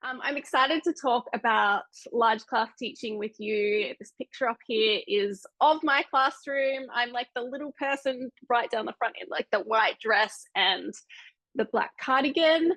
I'm excited to talk about large class teaching with you. This picture up here is of my classroom. I'm like the little person right down the front in like the white dress and the black cardigan.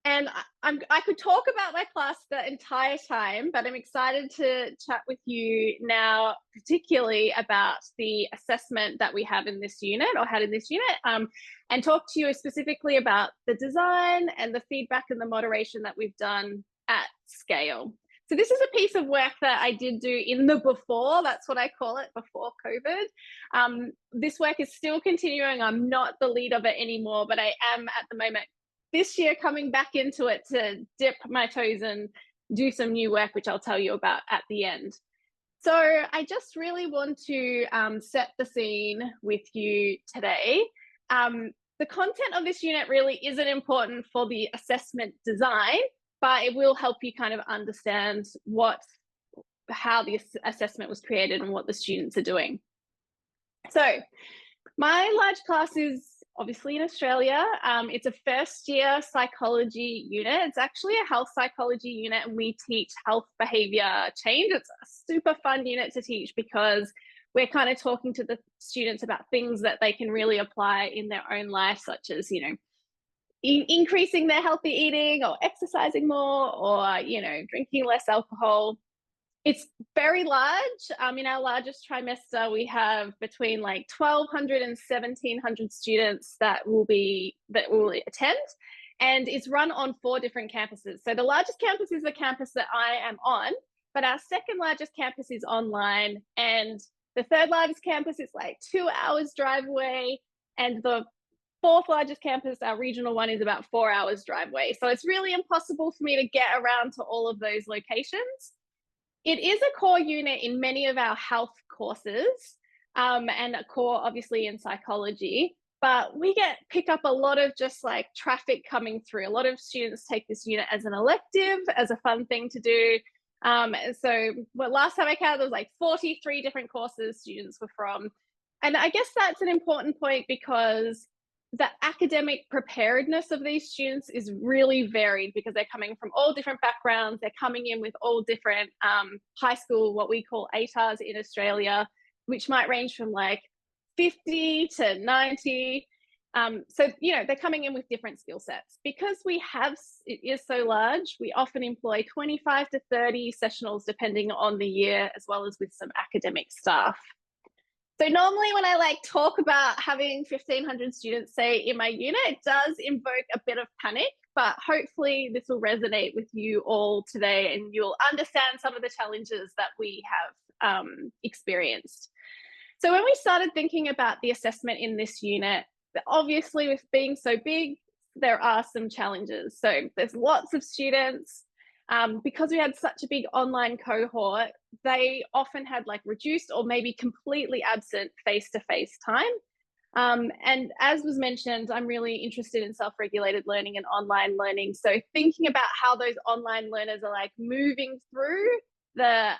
And I could talk about my class the entire time, but I'm excited to chat with you now, particularly about the assessment that we have in this unit or had in this unit, and talk to you specifically about the design and the feedback and the moderation that we've done at scale. So this is a piece of work that I did do in the before, that's what I call it, before COVID. This work is still continuing. I'm not the lead of it anymore, but I am at the moment this year coming back into it to dip my toes and do some new work, which I'll tell you about at the end. So I just really want to set the scene with you today. The content of this unit really isn't important for the assessment design, but it will help you kind of understand how the assessment was created and what the students are doing. So my large class is obviously in Australia. It's a first year psychology unit. It's actually a health psychology unit, and we teach health behavior change. It's a super fun unit to teach because we're kind of talking to the students about things that they can really apply in their own life, such as, you know, increasing their healthy eating or exercising more or, you know, drinking less alcohol. It's very large. In our largest trimester, we have between like 1,200 and 1,700 students that will attend, and it's run on 4 different campuses. So the largest campus is the campus that I am on, but our second largest campus is online, and the third largest campus is like 2 hours drive away, and the 4th largest campus, our regional one, is about 4 hours drive away. So it's really impossible for me to get around to all of those locations. It is a core unit in many of our health courses, and a core obviously in psychology, but we pick up a lot of just like traffic coming through. A lot of students take this unit as an elective, as a fun thing to do. So last time I counted, there was like 43 different courses students were from. And I guess that's an important point because the academic preparedness of these students is really varied because they're coming from all different backgrounds. They're coming in with all different high school, what we call ATARs in Australia, which might range from like 50 to 90. So, you know, they're coming in with different skill sets. Because it is so large, we often employ 25 to 30 sessionals depending on the year, as well as with some academic staff. So normally when I talk about having 1,500 students, say, in my unit, it does invoke a bit of panic, but hopefully this will resonate with you all today and you'll understand some of the challenges that we have experienced. So when we started thinking about the assessment in this unit, obviously with being so big, there are some challenges. So there's lots of students. Because we had such a big online cohort, they often had reduced or maybe completely absent face-to-face time. And as was mentioned, I'm really interested in self-regulated learning and online learning. So thinking about how those online learners are moving through the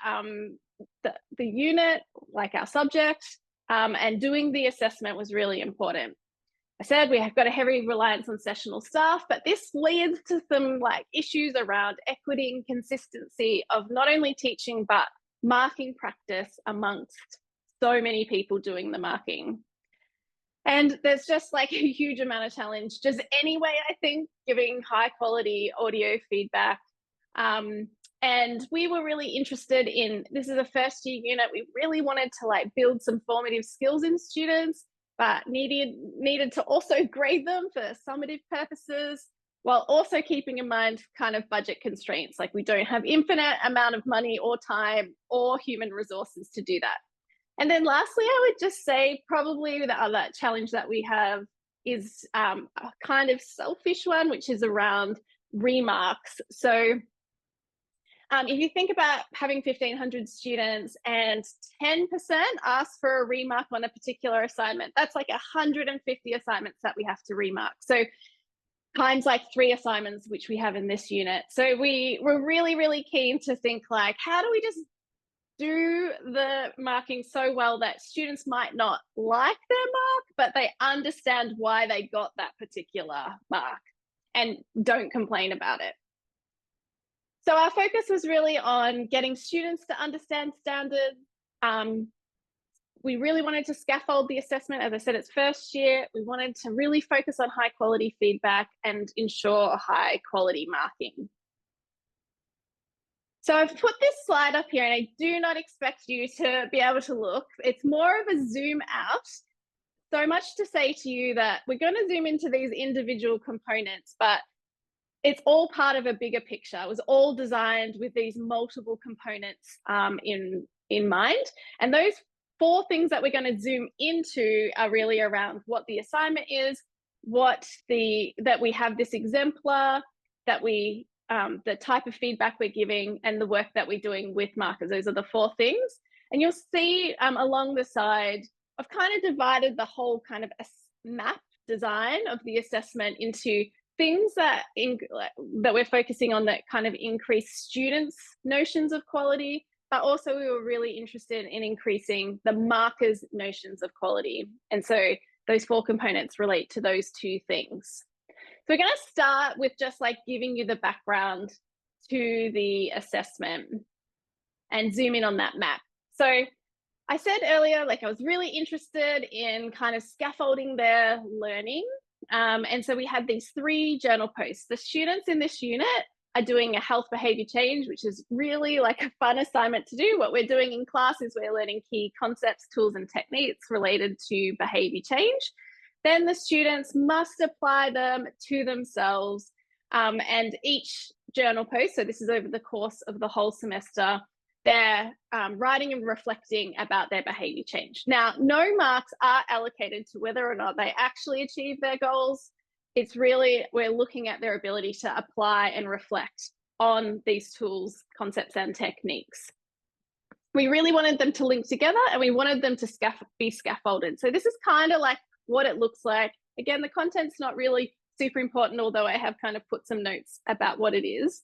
unit, like our subject, and doing the assessment was really important. I said we have got a heavy reliance on sessional staff, but this leads to some issues around equity and consistency of not only teaching, but marking practice amongst so many people doing the marking. And there's just a huge amount of challenge just anyway, I think, giving high quality audio feedback. And we were really interested in, this is a first year unit, we really wanted to build some formative skills in students, but needed to also grade them for summative purposes, while also keeping in mind kind of budget constraints. We don't have infinite amount of money or time or human resources to do that. And then lastly, I would just say probably the other challenge that we have is a kind of selfish one, which is around remarks. So if you think about having 1,500 students and 10% ask for a remark on a particular assignment, that's 150 assignments that we have to remark. So times 3 assignments, which we have in this unit. So we were really, really keen to think how do we just do the marking so well that students might not like their mark, but they understand why they got that particular mark and don't complain about it. So our focus was really on getting students to understand standards. We really wanted to scaffold the assessment. As I said, it's first year. We wanted to really focus on high quality feedback and ensure high quality marking. So I've put this slide up here, and I do not expect you to be able to look. It's more of a zoom out. So much to say to you that we're going to zoom into these individual components, but it's all part of a bigger picture. It was all designed with these multiple components in mind. And those 4 things that we're going to zoom into are really around what the assignment is, that we have this exemplar, that we the type of feedback we're giving, and the work that we're doing with markers. Those are the 4 things. And you'll see along the side, I've kind of divided the whole kind of map design of the assessment into things that we're focusing on that kind of increase students' notions of quality, but also we were really interested in increasing the markers' notions of quality. And so those 4 components relate to those 2 things. So we're going to start with just like giving you the background to the assessment and zoom in on that map. So I said earlier, like I was really interested in kind of scaffolding their learning. And so we had these 3 journal posts. The students in this unit are doing a health behavior change, which is really like a fun assignment to do. What we're doing in class is we're learning key concepts, tools, and techniques related to behavior change. Then the students must apply them to themselves. And each journal post, so this is over the course of the whole semester, they're writing and reflecting about their behavior change. Now, no marks are allocated to whether or not they actually achieve their goals. It's really, we're looking at their ability to apply and reflect on these tools, concepts, and techniques. We really wanted them to link together, and we wanted them to be scaffolded. So this is kind of like what it looks like. Again, the content's not really super important, although I have kind of put some notes about what it is.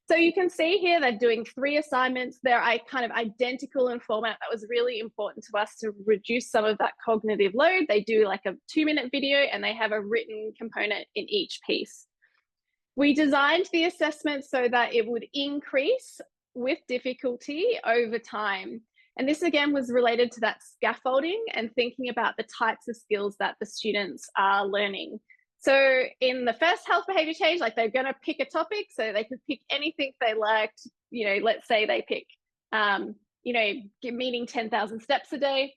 So you can see here they're doing 3 assignments. They're kind of identical in format. That was really important to us to reduce some of that cognitive load. They do like a 2-minute video, and they have a written component in each piece. We designed the assessment so that it would increase with difficulty over time. And this again was related to that scaffolding and thinking about the types of skills that the students are learning. So in the first health behavior change, like they're going to pick a topic, so they could pick anything they liked. You know, let's say they pick, meeting 10,000 steps a day.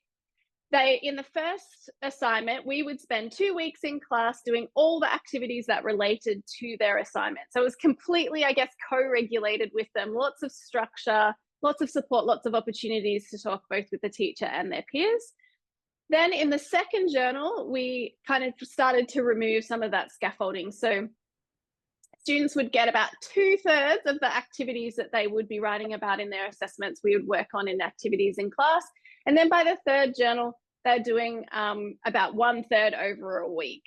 In the first assignment, we would spend 2 weeks in class doing all the activities that related to their assignment. So it was completely, I guess, co-regulated with them, lots of structure, lots of support, lots of opportunities to talk both with the teacher and their peers. Then in the second journal, we kind of started to remove some of that scaffolding. So students would get about 2/3 of the activities that they would be writing about in their assessments, we would work on in activities in class. And then by the 3rd journal, they're doing about 1/3 over a week.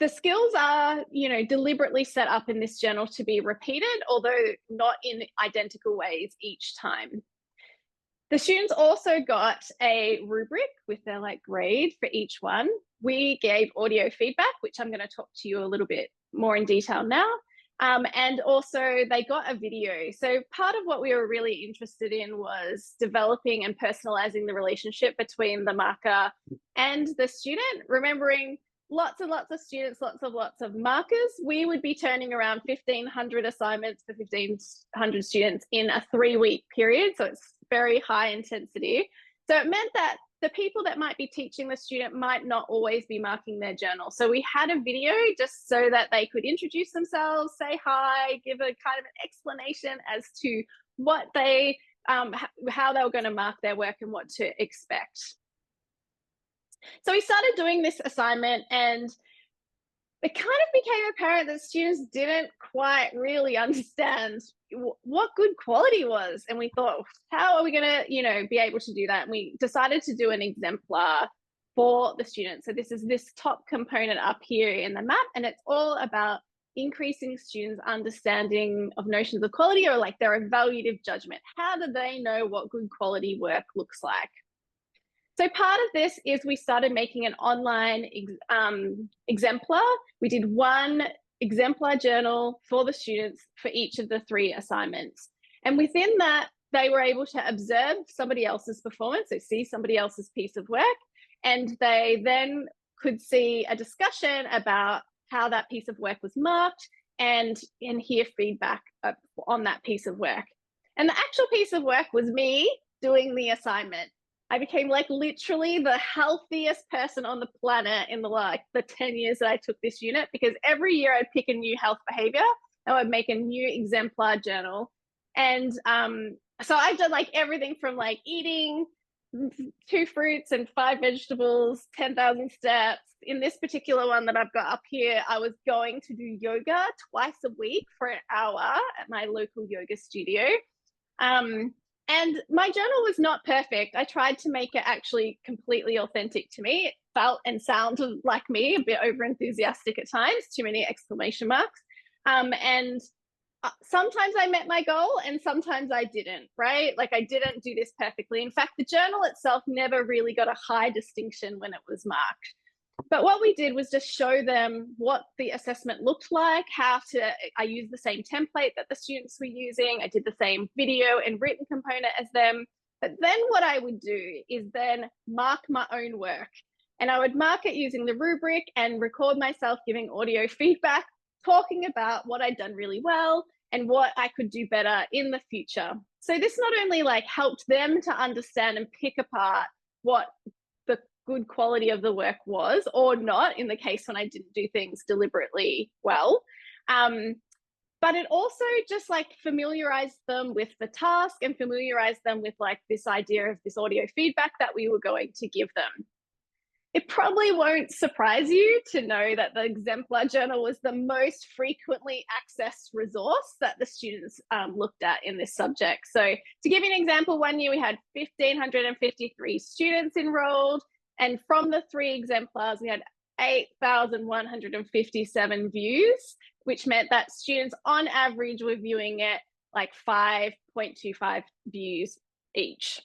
The skills are, deliberately set up in this journal to be repeated, although not in identical ways each time. The students also got a rubric with their grade for each one. We gave audio feedback, which I'm going to talk to you a little bit more in detail now. And also they got a video. So part of what we were really interested in was developing and personalizing the relationship between the marker and the student, remembering lots and lots of students, lots of markers. We would be turning around 1,500 assignments for 1,500 students in a 3-week period. So it's very high intensity. So it meant that the people that might be teaching the student might not always be marking their journal. So we had a video just so that they could introduce themselves, say hi, give a kind of an explanation as to what they, how they were going to mark their work and what to expect. So we started doing this assignment, and it kind of became apparent that students didn't quite really understand what good quality was. And we thought, how are we going to, be able to do that? And we decided to do an exemplar for the students. So this is this top component up here in the map, and it's all about increasing students' understanding of notions of quality, or their evaluative judgment. How do they know what good quality work looks like? So part of this is we started making an online exemplar. We did one exemplar journal for the students for each of the 3 assignments. And within that, they were able to observe somebody else's performance, so see somebody else's piece of work, and they then could see a discussion about how that piece of work was marked and hear feedback on that piece of work. And the actual piece of work was me doing the assignment. I became like literally the healthiest person on the planet in the 10 years that I took this unit, because every year I'd pick a new health behavior and I'd make a new exemplar journal. And so I've done like everything from like eating 2 fruits and 5 vegetables, 10,000 steps. In this particular one that I've got up here, I was going to do yoga twice a week for an hour at my local yoga studio. And my journal was not perfect. I tried to make it actually completely authentic to me. It felt and sounded like me, a bit over enthusiastic at times, too many exclamation marks. And sometimes I met my goal and sometimes I didn't, right? Like I didn't do this perfectly. In fact, the journal itself never really got a high distinction when it was marked. But what we did was just show them what the assessment looked like, I used the same template that the students were using. I did the same video and written component as them. But then what I would do is then mark my own work. And I would mark it using the rubric and record myself giving audio feedback, talking about what I'd done really well and what I could do better in the future. So this not only like helped them to understand and pick apart what the good quality of the work was or not, in the case when I didn't do things deliberately well, but it also just like familiarized them with the task and familiarized them with like this idea of this audio feedback that we were going to give them. It probably won't surprise you to know that the exemplar journal was the most frequently accessed resource that the students looked at in this subject. So to give you an example, one year we had 1,553 students enrolled, and from the 3 exemplars, we had 8,157 views, which meant that students on average were viewing it like 5.25 views each.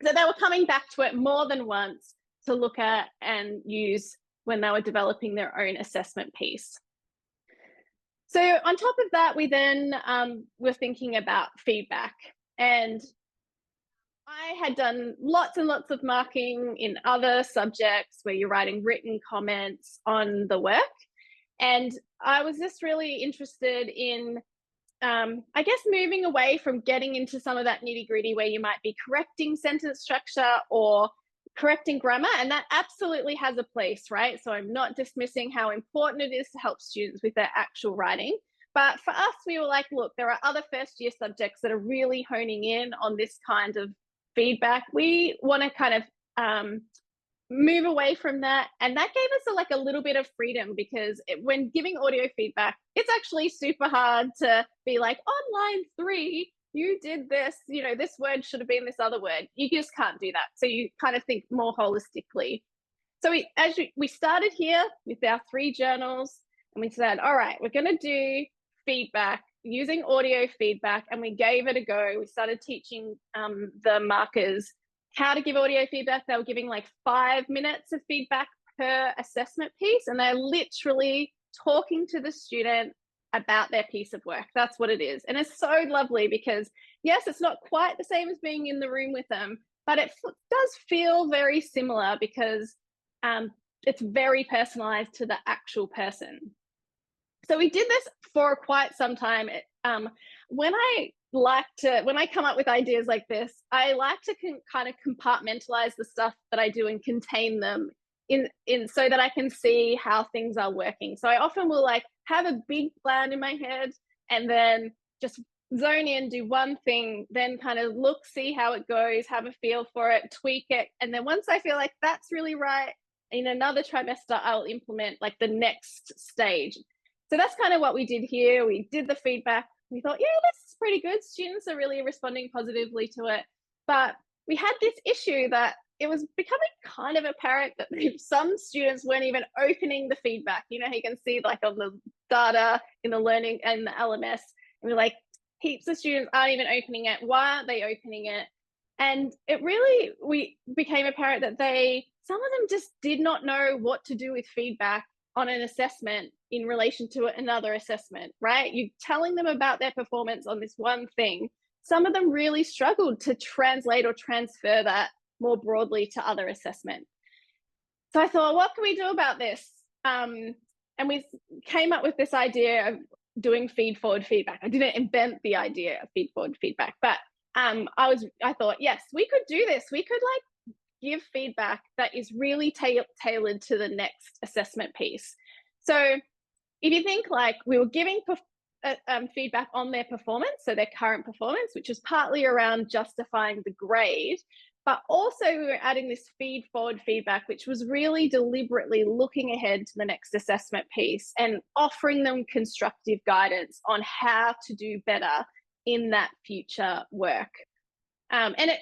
So they were coming back to it more than once to look at and use when they were developing their own assessment piece. So on top of that, we then were thinking about feedback. And I had done lots and lots of marking in other subjects where you're writing written comments on the work. And I was just really interested in, I guess, moving away from getting into some of that nitty-gritty where you might be correcting sentence structure or correcting grammar, and that absolutely has a place, right? So I'm not dismissing how important it is to help students with their actual writing. But for us, we were like, look, there are other first-year subjects that are really honing in on this kind of feedback. We want to kind of move away from that, and that gave us a little bit of freedom, because when giving audio feedback, it's actually super hard to be like, on line 3 you did this, you know, this word should have been this other word. You just can't do that. So you kind of think more holistically. So we started here with our 3 journals, and we said, all right, we're going to do feedback using audio feedback, and we gave it a go. We started teaching the markers how to give audio feedback. They were giving like 5 minutes of feedback per assessment piece, and they're literally talking to the student about their piece of work. That's what it is. And it's so lovely because, yes, it's not quite the same as being in the room with them, but it does feel very similar because it's very personalized to the actual person. So we did this for quite some time. When I come up with ideas like this, I like to kind of compartmentalize the stuff that I do and contain them in so that I can see how things are working. So I often will like have a big plan in my head and then just zone in, do one thing, then kind of look, see how it goes, have a feel for it, tweak it. And then once I feel like that's really right, in another trimester, I'll implement like the next stage. So that's kind of what we did here. We did the feedback. We thought, yeah, this is pretty good. Students are really responding positively to it. But we had this issue that it was becoming kind of apparent that some students weren't even opening the feedback. You know, you can see like on the data in the learning and the LMS, and we're like, heaps of students aren't even opening it. Why aren't they opening it? And it really became apparent that some of them just did not know what to do with feedback on an assessment in relation to another assessment, right? You're telling them about their performance on this one thing. Some of them really struggled to translate or transfer that more broadly to other assessment. So I thought, what can we do about this? And we came up with this idea of doing feed-forward feedback. I didn't invent the idea of feed-forward feedback, but I thought, yes, we could do this. We could like give feedback that is really tailored to the next assessment piece. So if you think like we were giving feedback on their performance, so their current performance, which is partly around justifying the grade, but also we were adding this feed-forward feedback, which was really deliberately looking ahead to the next assessment piece and offering them constructive guidance on how to do better in that future work. And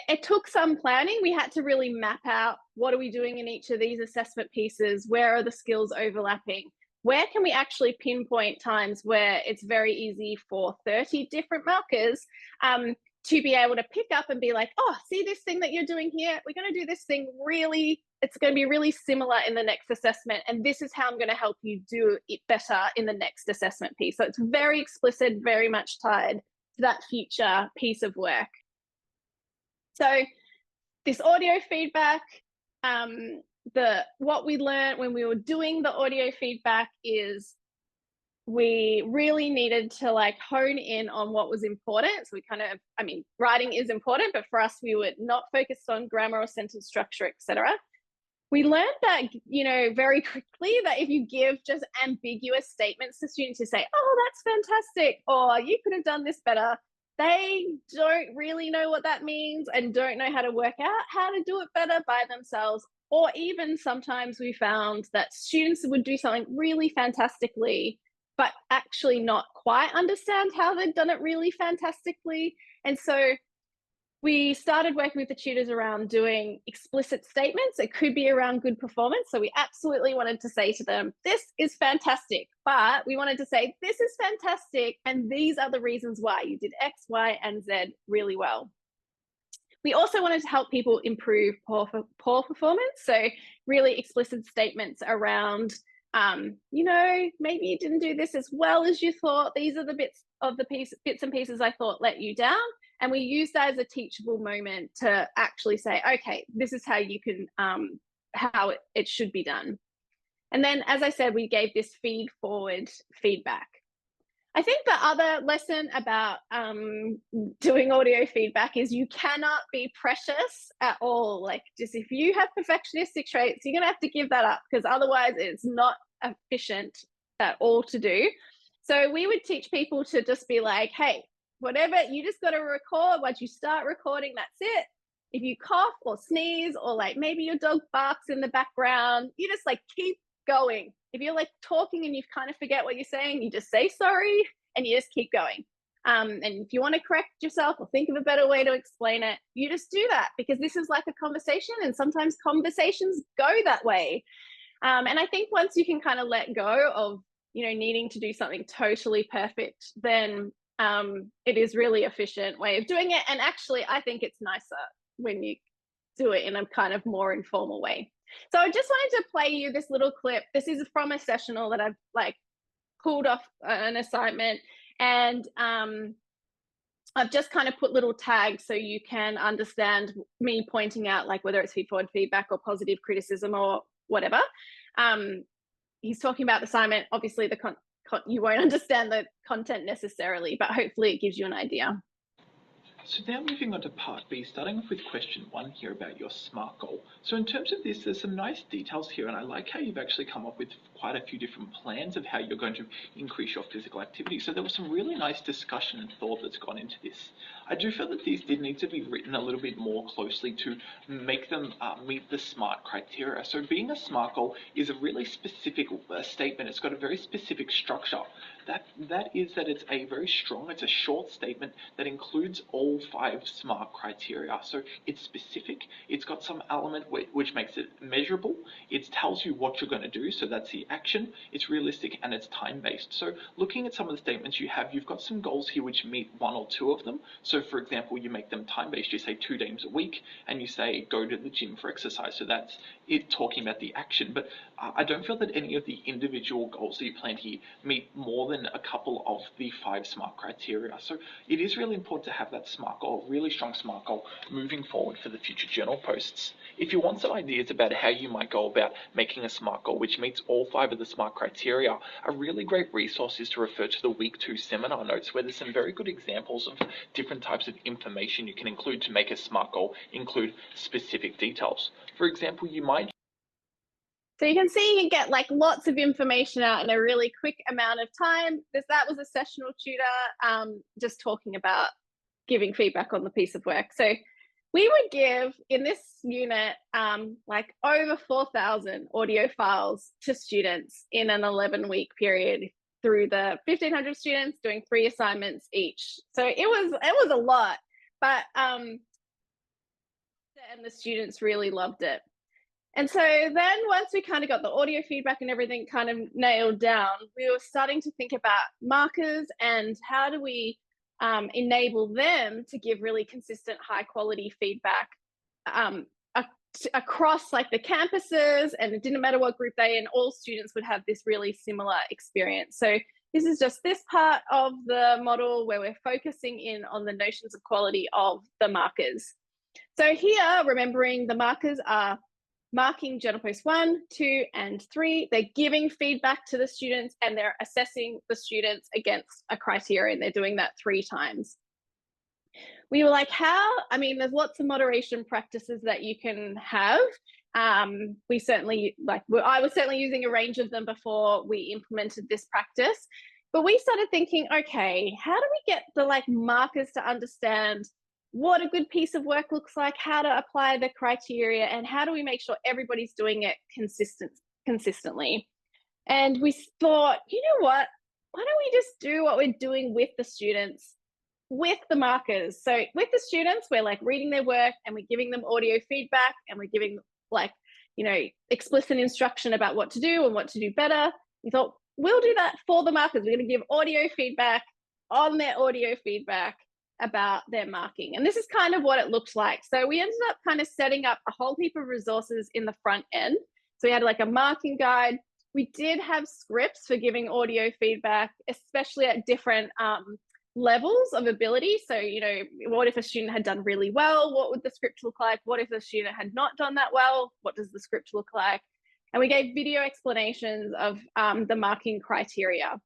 it took some planning. We had to really map out what are we doing in each of these assessment pieces, where are the skills overlapping, where can we actually pinpoint times where it's very easy for 30 different markers to be able to pick up and be like, oh, see this thing that you're doing here? We're going to do this thing really, it's going to be really similar in the next assessment. And this is how I'm going to help you do it better in the next assessment piece. So it's very explicit, very much tied to that future piece of work. So this audio feedback, what we learned when we were doing the audio feedback is we really needed to like hone in on what was important. So we kind of, I mean, writing is important, but for us, we were not focused on grammar or sentence structure, etc. We learned that, you know, very quickly that if you give just ambiguous statements to students who say, oh, that's fantastic, or you could have done this better, they don't really know what that means and don't know how to work out how to do it better by themselves. Or even sometimes we found that students would do something really fantastically, but actually not quite understand how they've done it really fantastically. And so we started working with the tutors around doing explicit statements. It could be around good performance. So we absolutely wanted to say to them, this is fantastic, but we wanted to say, this is fantastic, and these are the reasons why you did X, Y, and Z really well. We also wanted to help people improve poor performance. So really explicit statements around, you know, maybe you didn't do this as well as you thought. These are the bits and pieces I thought let you down. And we use that as a teachable moment to actually say, okay, this is how you can, how it should be done. And then, as I said, we gave this feed-forward feedback. I think the other lesson about doing audio feedback is you cannot be precious at all. Like, just if you have perfectionistic traits, you're gonna have to give that up, because otherwise it's not efficient at all to do. So we would teach people to just be like, hey, whatever, you just got to record. Once you start recording, that's it. If you cough or sneeze, or like maybe your dog barks in the background, you just like keep going. If you're like talking and you kind of forget what you're saying, you just say sorry and you just keep going. And if you want to correct yourself or think of a better way to explain it, you just do that, because this is like a conversation, and sometimes conversations go that way. And I think once you can kind of let go of, you know, needing to do something totally perfect, then it is really efficient way of doing it. And actually, I think it's nicer when you do it in a kind of more informal way. So I just wanted to play you this little clip. This is from a sessional that I've like pulled off an assignment, and I've just kind of put little tags so you can understand me pointing out like whether it's feed-forward feedback or positive criticism or whatever. He's talking about the assignment. Obviously, you won't understand the content necessarily, but hopefully it gives you an idea. So now moving on to part B, starting off with question 1 here about your SMART goal. So in terms of this, there's some nice details here, and I like how you've actually come up with quite a few different plans of how you're going to increase your physical activity. So there was some really nice discussion and thought that's gone into this. I do feel that these did need to be written a little bit more closely to make them meet the SMART criteria. So being a SMART goal is a really specific statement. It's got a very specific structure. That is that it's a very strong, it's a short statement that includes all all 5 SMART criteria. So it's specific, it's got some element which makes it measurable, it tells you what you're going to do, so that's the action, it's realistic, and it's time-based. So looking at some of the statements you have, you've got some goals here which meet 1 or 2 of them. So for example, you make them time-based, you say 2 days a week, and you say go to the gym for exercise. So that's it talking about the action. But I don't feel that any of the individual goals that you planned here meet more than a couple of the 5 SMART criteria. So it is really important to have that SMART goal, really strong SMART goal, moving forward for the future journal posts. If you want some ideas about how you might go about making a SMART goal which meets all 5 of the SMART criteria, a really great resource is to refer to the Week 2 seminar notes, where there's some very good examples of different types of information you can include to make a SMART goal include specific details. For example, you might... So you can see you can get like lots of information out in a really quick amount of time. That was a sessional tutor just talking about giving feedback on the piece of work. So we would give in this unit like over 4,000 audio files to students in an 11-week period through the 1,500 students doing 3 assignments each. So it was a lot, but and the students really loved it. And so then once we kind of got the audio feedback and everything kind of nailed down, we were starting to think about markers and how do we enable them to give really consistent, high quality feedback across like the campuses, and it didn't matter what group they're in, all students would have this really similar experience. So this is just this part of the model where we're focusing in on the notions of quality of the markers. So here, remembering the markers are marking journal post 1, 2, and 3. They're giving feedback to the students and they're assessing the students against a criteria, and they're doing that 3 times. We were like, I mean, there's lots of moderation practices that you can have. We certainly, I was certainly using a range of them before we implemented this practice, but we started thinking, okay, how do we get the markers to understand what a good piece of work looks like, how to apply the criteria, and how do we make sure everybody's doing it consistently? And we thought, you know what, why don't we just do what we're doing with the students, with the markers? So with the students, we're reading their work and we're giving them audio feedback, and we're giving explicit instruction about what to do and what to do better. We thought, we'll do that for the markers. We're going to give audio feedback on their audio feedback about their marking. And this is kind of what it looked like. So we ended up kind of setting up a whole heap of resources in the front end. So we had a marking guide. We did have scripts for giving audio feedback, especially at different levels of ability. So, what if a student had done really well? What would the script look like? What if a student had not done that well? What does the script look like? And we gave video explanations of the marking criteria.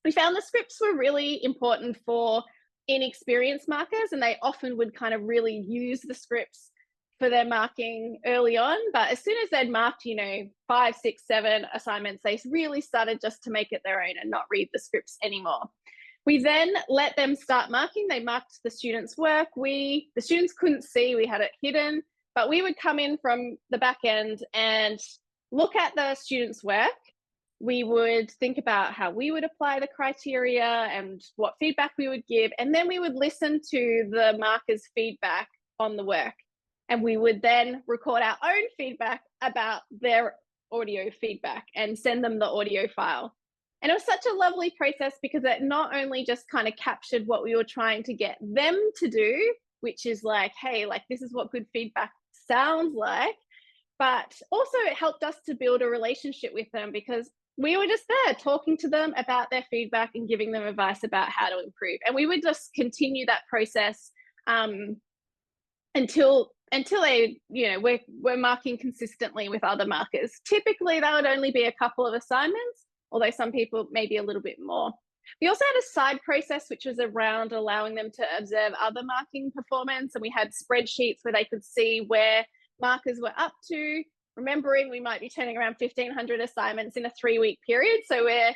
We found the scripts were really important for inexperienced markers, and they often would kind of really use the scripts for their marking early on. But as soon as they'd marked, 5, 6, 7 assignments, they really started just to make it their own and not read the scripts anymore. We then let them start marking. They marked the students' work. The students couldn't see, we had it hidden, but we would come in from the back end and look at the students' work. We would think about how we would apply the criteria and what feedback we would give. And then we would listen to the markers' feedback on the work. And we would then record our own feedback about their audio feedback and send them the audio file. And it was such a lovely process because it not only just kind of captured what we were trying to get them to do, which is hey, this is what good feedback sounds like, but also it helped us to build a relationship with them because we were just there talking to them about their feedback and giving them advice about how to improve. And we would just continue that process until they, we're marking consistently with other markers. Typically, that would only be a couple of assignments, although some people maybe a little bit more. We also had a side process, which was around allowing them to observe other marking performance. And we had spreadsheets where they could see where markers were up to. Remembering we might be turning around 1,500 assignments in a 3-week period. So we're,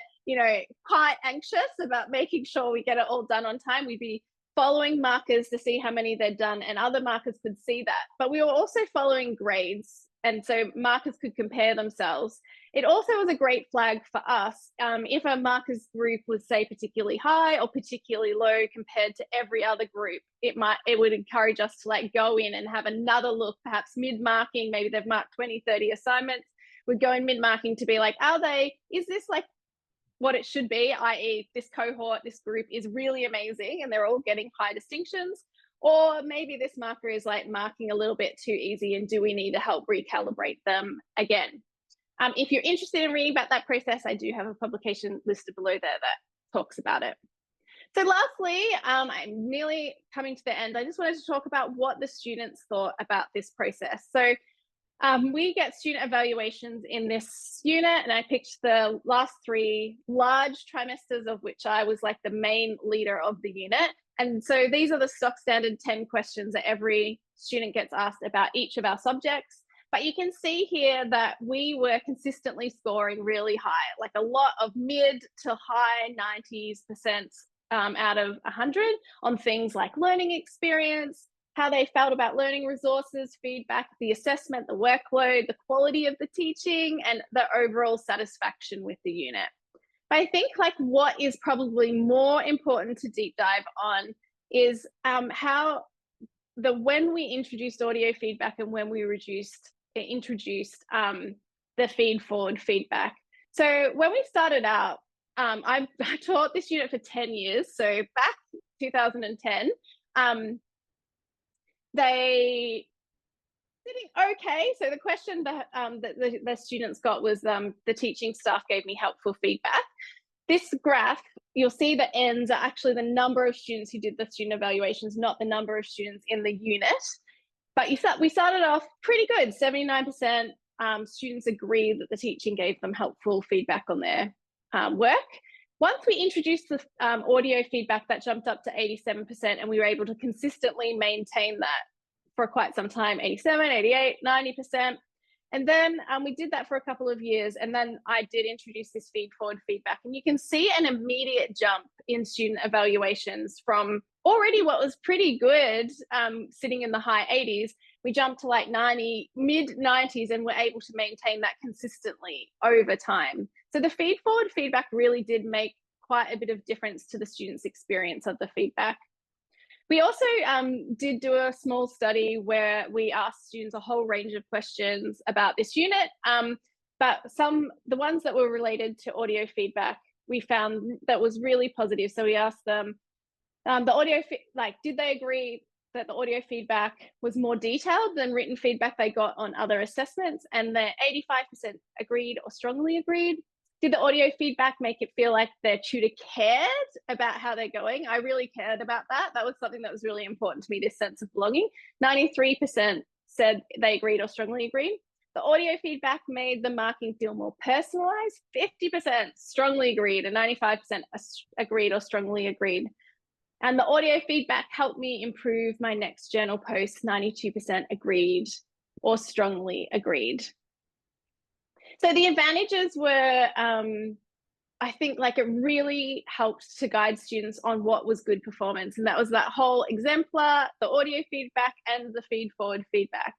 quite anxious about making sure we get it all done on time. We'd be following markers to see how many they'd done, and other markers could see that. But we were also following grades and so markers could compare themselves. It also was a great flag for us. If a markers group was, say, particularly high or particularly low compared to every other group, it would encourage us to like go in and have another look, perhaps mid-marking. Maybe they've marked 20, 30 assignments. We'd go in mid-marking to be like, is this like what it should be, i.e. this cohort, this group is really amazing and they're all getting high distinctions, or maybe this marker is like marking a little bit too easy and do we need to help recalibrate them again? If you're interested in reading about that process, I do have a publication listed below there that talks about it. So lastly, I'm nearly coming to the end. I just wanted to talk about what the students thought about this process. So we get student evaluations in this unit, and I picked the last 3 large trimesters, of which I was like the main leader of the unit. And so these are the stock standard 10 questions that every student gets asked about each of our subjects. But you can see here that we were consistently scoring really high, like a lot of mid to high 90s% out of 100 on things like learning experience, how they felt about learning resources, feedback, the assessment, the workload, the quality of the teaching, and the overall satisfaction with the unit. But I think like what is probably more important to deep dive on is when we introduced audio feedback and when we introduced the feed-forward feedback. So when we started out, I taught this unit for 10 years. So back 2010, they did okay. So the question that the students got was the teaching staff gave me helpful feedback. This graph, you'll see the ends are actually the number of students who did the student evaluations, not the number of students in the unit. But we started off pretty good. 79% students agreed that the teaching gave them helpful feedback on their work. Once we introduced the audio feedback, that jumped up to 87%, and we were able to consistently maintain that for quite some time, 87, 88, 90%. And then we did that for a couple of years, and then I did introduce this feed-forward feedback, and you can see an immediate jump in student evaluations from already what was pretty good, sitting in the high 80s. We jumped to like mid 90s, and we're able to maintain that consistently over time. So the feed-forward feedback really did make quite a bit of difference to the students' experience of the feedback. We also did do a small study where we asked students a whole range of questions about this unit, but the ones that were related to audio feedback, we found that was really positive. So we asked them, did they agree that the audio feedback was more detailed than written feedback they got on other assessments? And the 85% agreed or strongly agreed. Did the audio feedback make it feel like their tutor cared about how they're going? I really cared about that. That was something that was really important to me, this sense of belonging. 93% said they agreed or strongly agreed. The audio feedback made the marking feel more personalized. 50% strongly agreed and 95% agreed or strongly agreed. And the audio feedback helped me improve my next journal post. 92% agreed or strongly agreed. So the advantages were, I think, like it really helped to guide students on what was good performance. And that was that whole exemplar, the audio feedback, and the feed-forward feedback.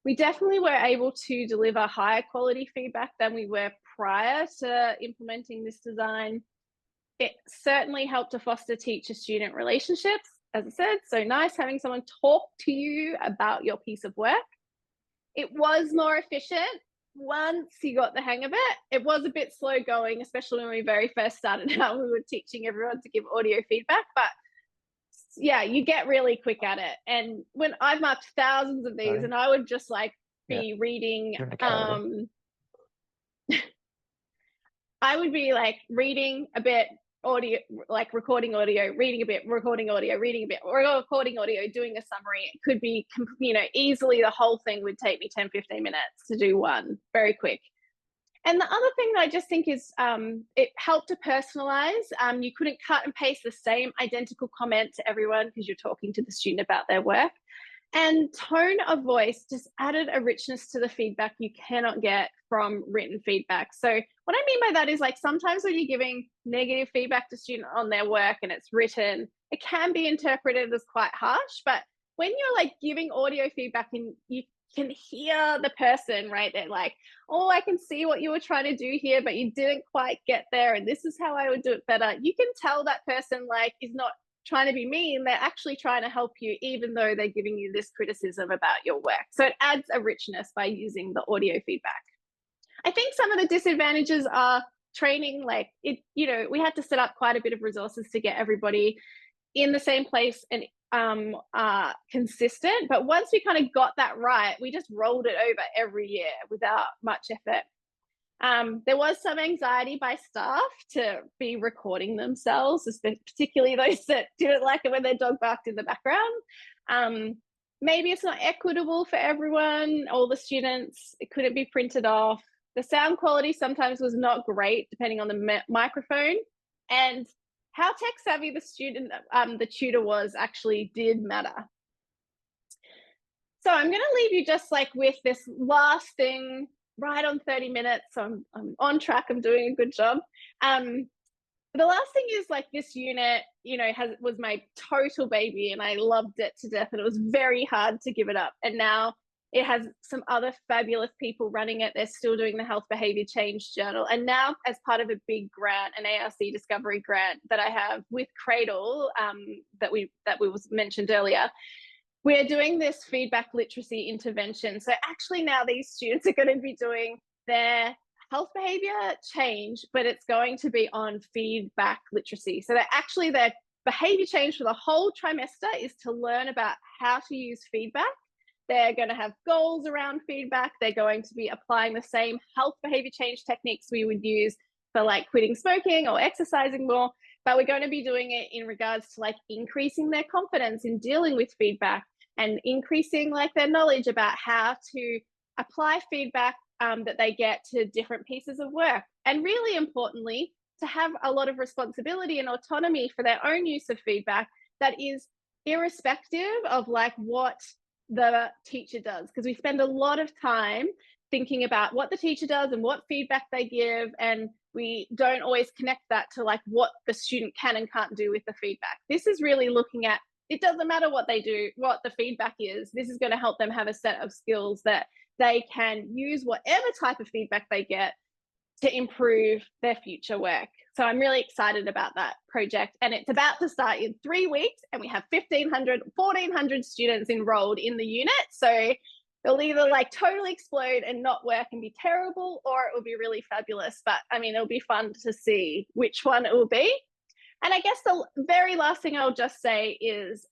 We definitely were able to deliver higher quality feedback than we were prior to implementing this design. It certainly helped to foster teacher-student relationships, as I said. So nice having someone talk to you about your piece of work. It was more efficient once you got the hang of it. It was a bit slow going, especially when we very first started out. We were teaching everyone to give audio feedback, but yeah, you get really quick at it. And when I've marked thousands of these, and I would just like be reading, I would be like reading a bit, audio, like recording audio, reading a bit, recording audio, reading a bit, or recording audio, doing a summary. It could be, easily the whole thing would take me 10, 15 minutes to do one, very quick. And the other thing that I just think is it helped to personalize. You couldn't cut and paste the same identical comment to everyone because you're talking to the student about their work. And tone of voice just added a richness to the feedback you cannot get from written feedback. So what I mean by that is, like, sometimes when you're giving negative feedback to students on their work and it's written, it can be interpreted as quite harsh. But when you're like giving audio feedback and can hear the person, right? They're like, oh, I can see what you were trying to do here, but you didn't quite get there. And this is how I would do it better. You can tell that person like is not trying to be mean. They're actually trying to help you, even though they're giving you this criticism about your work. So it adds a richness by using the audio feedback. I think some of the disadvantages are training, like it, you know, we had to set up quite a bit of resources to get everybody in the same place and consistent. But once we kind of got that right, we just rolled it over every year without much effort. There was some anxiety by staff to be recording themselves, particularly those that didn't like it when their dog barked in the background. Maybe it's not equitable for everyone, all the students. It couldn't be printed off. The sound quality sometimes was not great, depending on the microphone. And how tech savvy the student, the tutor was actually did matter. So I'm going to leave you just like with this last thing, right on 30 minutes. So I'm on track. I'm doing a good job. The last thing is like this unit, you know, was my total baby, and I loved it to death, and it was very hard to give it up. And now it has some other fabulous people running it. They're still doing the Health Behavior Change Journal. And now, as part of a big grant, an ARC Discovery grant that I have with Cradle, that was mentioned earlier, we're doing this feedback literacy intervention. So actually now these students are going to be doing their health behavior change, but it's going to be on feedback literacy. So their behavior change for the whole trimester is to learn about how to use feedback. They're going to have goals around feedback. They're going to be applying the same health behavior change techniques we would use for like quitting smoking or exercising more, but we're going to be doing it in regards to like increasing their confidence in dealing with feedback and increasing like their knowledge about how to apply feedback that they get to different pieces of work. And really importantly, to have a lot of responsibility and autonomy for their own use of feedback that is irrespective of like what the teacher does, because we spend a lot of time thinking about what the teacher does and what feedback they give, and we don't always connect that to like what the student can and can't do with the feedback. This is really looking at, it doesn't matter what they do, what the feedback is. This is going to help them have a set of skills that they can use whatever type of feedback they get to improve their future work. So I'm really excited about that project, and it's about to start in 3 weeks, and we have 1,400 students enrolled in the unit. So it'll either like totally explode and not work and be terrible, or it will be really fabulous. But I mean, it'll be fun to see which one it will be. And I guess the very last thing I'll just say is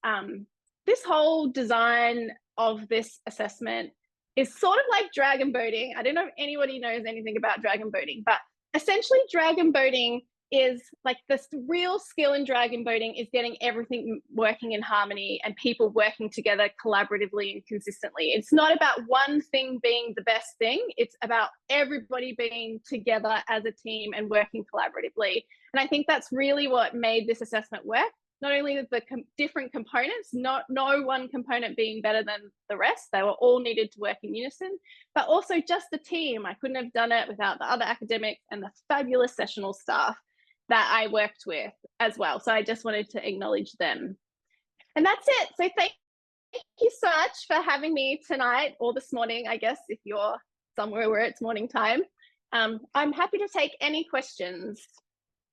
this whole design of this assessment is sort of like dragon boating. I don't know if anybody knows anything about dragon boating, but essentially dragon boating is like the real skill in dragon boating is getting everything working in harmony and people working together collaboratively and consistently. It's not about one thing being the best thing. It's about everybody being together as a team and working collaboratively. And I think that's really what made this assessment work. Not only the different components, no one component being better than the rest, they were all needed to work in unison, but also just the team. I couldn't have done it without the other academics and the fabulous sessional staff that I worked with as well. So I just wanted to acknowledge them. And that's it. So thank you so much for having me tonight, or this morning, I guess, if you're somewhere where it's morning time. I'm happy to take any questions.